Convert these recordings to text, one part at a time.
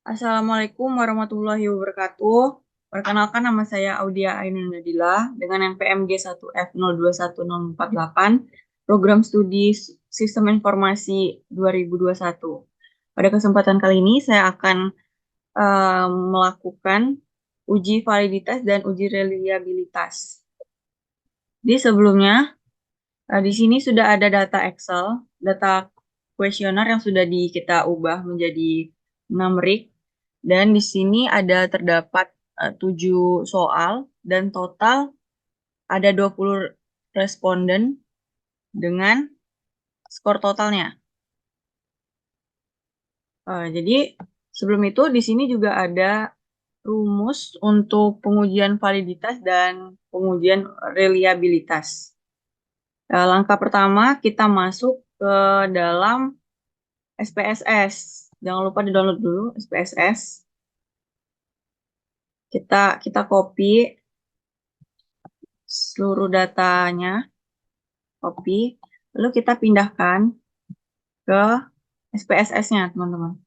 Assalamualaikum warahmatullahi wabarakatuh. Perkenalkan nama saya Audia Ainun Nadila dengan NPM G1F021048, Program Studi Sistem Informasi 2021. Pada kesempatan kali ini saya akan melakukan uji validitas dan uji reliabilitas. Di sebelumnya, di sini sudah ada data Excel, data kuesioner yang sudah kita ubah menjadi numerik, dan di sini ada terdapat 7 soal, dan total ada 20 responden dengan skor totalnya. Jadi sebelum itu di sini juga ada rumus untuk pengujian validitas dan pengujian reliabilitas. Langkah pertama kita masuk ke dalam SPSS. Jangan lupa di-download dulu SPSS. Kita copy seluruh datanya, copy, lalu kita pindahkan ke SPSS-nya, teman-teman.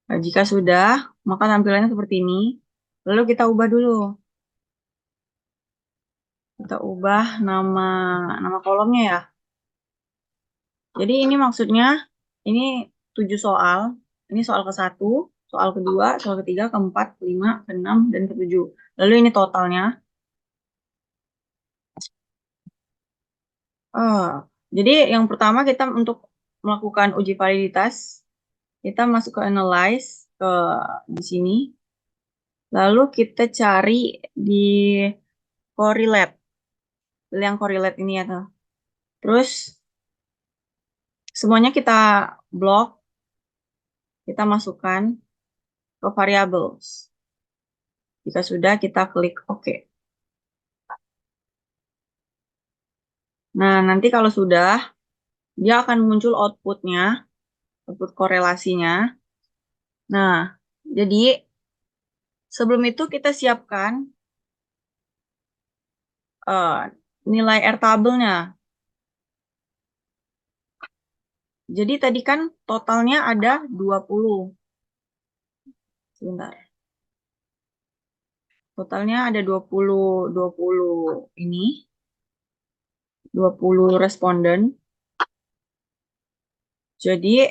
Nah, jika sudah, maka tampilannya seperti ini. Lalu kita ubah dulu. Kita ubah nama kolomnya ya. Jadi ini maksudnya, ini 7 soal. Ini soal ke-1, soal kedua, soal ketiga, keempat, kelima, keenam, dan ketujuh. Lalu ini totalnya. Jadi yang pertama kita untuk melakukan uji validitas, kita masuk ke analyze di sini. Lalu kita cari di correlate. Pilih yang correlate ini ya, tuh. Terus semuanya kita blok, kita masukkan ke variables. Jika sudah, kita klik OK. Nah, nanti kalau sudah, dia akan muncul outputnya, output korelasinya. Nah, jadi sebelum itu kita siapkan nilai R-tabelnya. Jadi tadi kan totalnya ada 20. Sebentar. Totalnya ada 20 ini. 20 responden. Jadi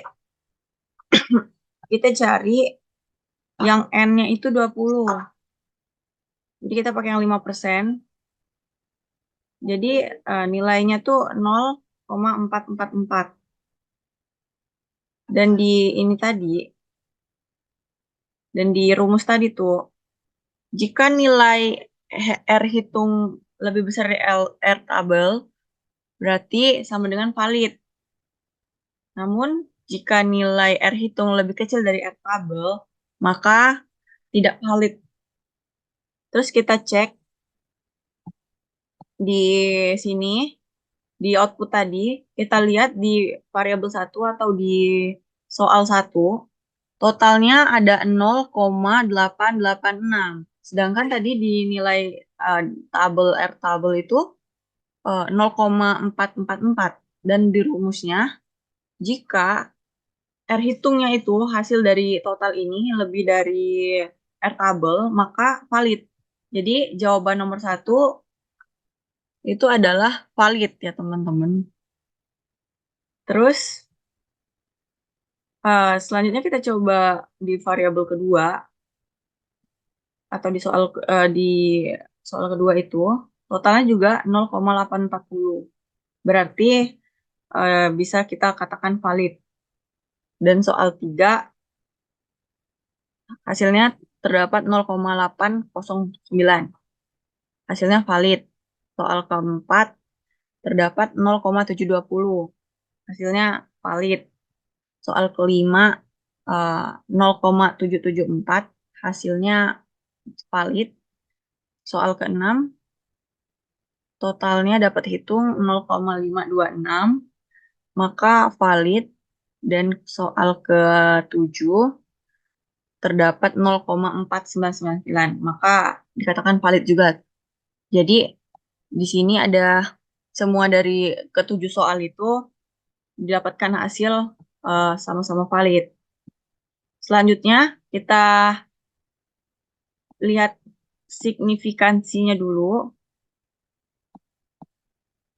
kita cari yang N-nya itu 20. Jadi kita pakai yang 5%. Jadi nilainya tuh 0,444. Dan di ini tadi, dan di rumus tadi tuh, jika nilai R hitung lebih besar dari R tabel, berarti sama dengan valid. Namun, jika nilai R hitung lebih kecil dari R tabel, maka tidak valid. Terus kita cek di sini, di output tadi, kita lihat di variabel 1 atau di soal 1, totalnya ada 0,886. Sedangkan tadi di nilai tabel R tabel itu 0,444. Dan di rumusnya, jika R hitungnya itu hasil dari total ini lebih dari R tabel, maka valid. Jadi jawaban nomor 1 itu adalah valid ya teman-teman. Terus selanjutnya kita coba di variabel kedua atau di soal kedua itu totalnya juga 0,840. Berarti bisa kita katakan valid. Dan soal 3 hasilnya terdapat 0,809. Hasilnya valid. Soal keempat terdapat 0,720. Hasilnya valid. Soal kelima 0,774. Hasilnya valid. Soal keenam totalnya dapat hitung 0,526. Maka valid. Dan soal ke-7 terdapat 0,4999. Maka dikatakan valid juga. Jadi di sini ada semua dari ke-7 soal itu didapatkan hasil sama-sama valid. Selanjutnya kita lihat signifikansinya dulu.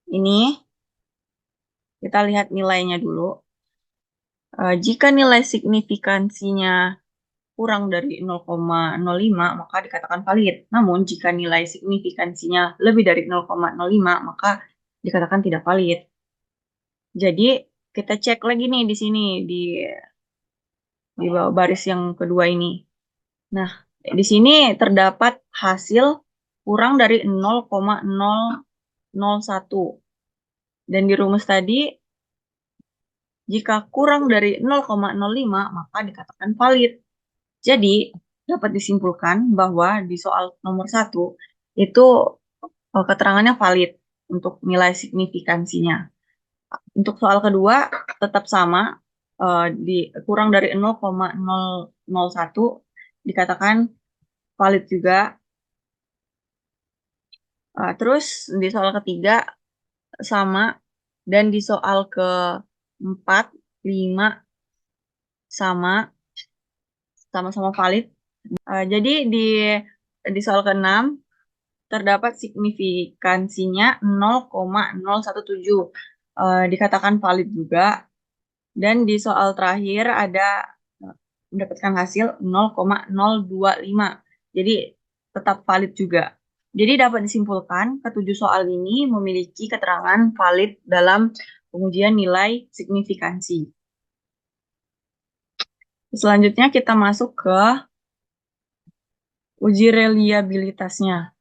Ini kita lihat nilainya dulu. Jika nilai signifikansinya kurang dari 0,05, maka dikatakan valid. Namun, jika nilai signifikansinya lebih dari 0,05, maka dikatakan tidak valid. Jadi, kita cek lagi nih di sini, di bawah baris yang kedua ini. Nah, di sini terdapat hasil kurang dari 0,001. Dan di rumus tadi, jika kurang dari 0,05, maka dikatakan valid. Jadi, dapat disimpulkan bahwa di soal nomor 1, itu keterangannya valid untuk nilai signifikansinya. Untuk soal kedua, tetap sama, kurang dari 0,001, dikatakan valid juga. Terus di soal ketiga, sama. Dan di soal keempat, 5, sama-sama valid. Jadi di soal ke-6 terdapat signifikansinya 0,017. Dikatakan valid juga. Dan di soal terakhir ada mendapatkan hasil 0,025. Jadi tetap valid juga. Jadi dapat disimpulkan ketujuh soal ini memiliki keterangan valid dalam pengujian nilai signifikansi. Selanjutnya kita masuk ke uji reliabilitasnya.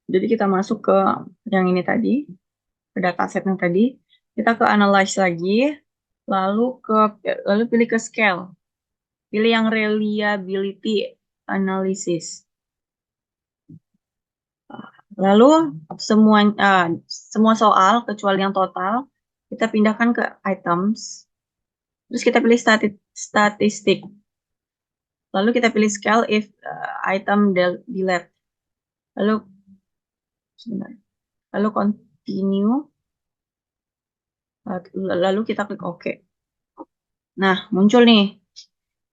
Jadi kita masuk ke yang ini tadi, ke dataset yang tadi. Kita ke analyze lagi, lalu pilih ke scale. Pilih yang reliability analysis. Lalu semua soal kecuali yang total kita pindahkan ke items. Terus kita pilih statistik. Lalu kita pilih scale if item delete. Lalu continue. Lalu kita klik OK. Nah, muncul nih.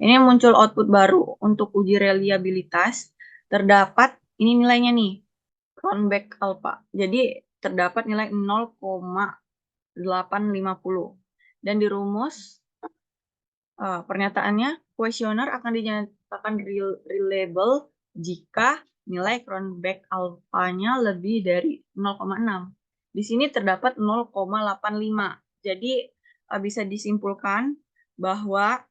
Ini muncul output baru untuk uji reliabilitas. Terdapat ini nilainya nih. Cronbach alpha. Jadi terdapat nilai 0,850. Dan di rumus pernyataannya kuesioner akan dinyatakan reliable jika nilai Cronbach alpha-nya lebih dari 0,6. Di sini terdapat 0,85. Jadi bisa disimpulkan bahwa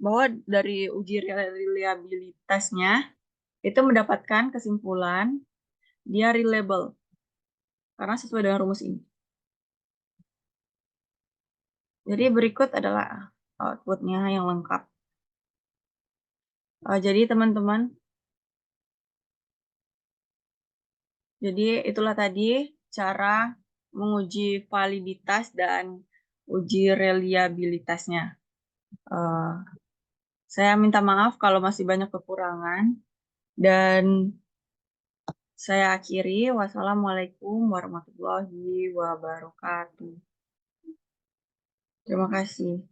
bahwa dari uji reliabilitasnya itu mendapatkan kesimpulan dia reliable karena sesuai dengan rumus ini. Jadi berikut adalah outputnya yang lengkap. Jadi teman-teman, itulah tadi cara menguji validitas dan uji reliabilitasnya. Saya minta maaf kalau masih banyak kekurangan dan saya akhiri. Wassalamualaikum warahmatullahi wabarakatuh. Terima kasih.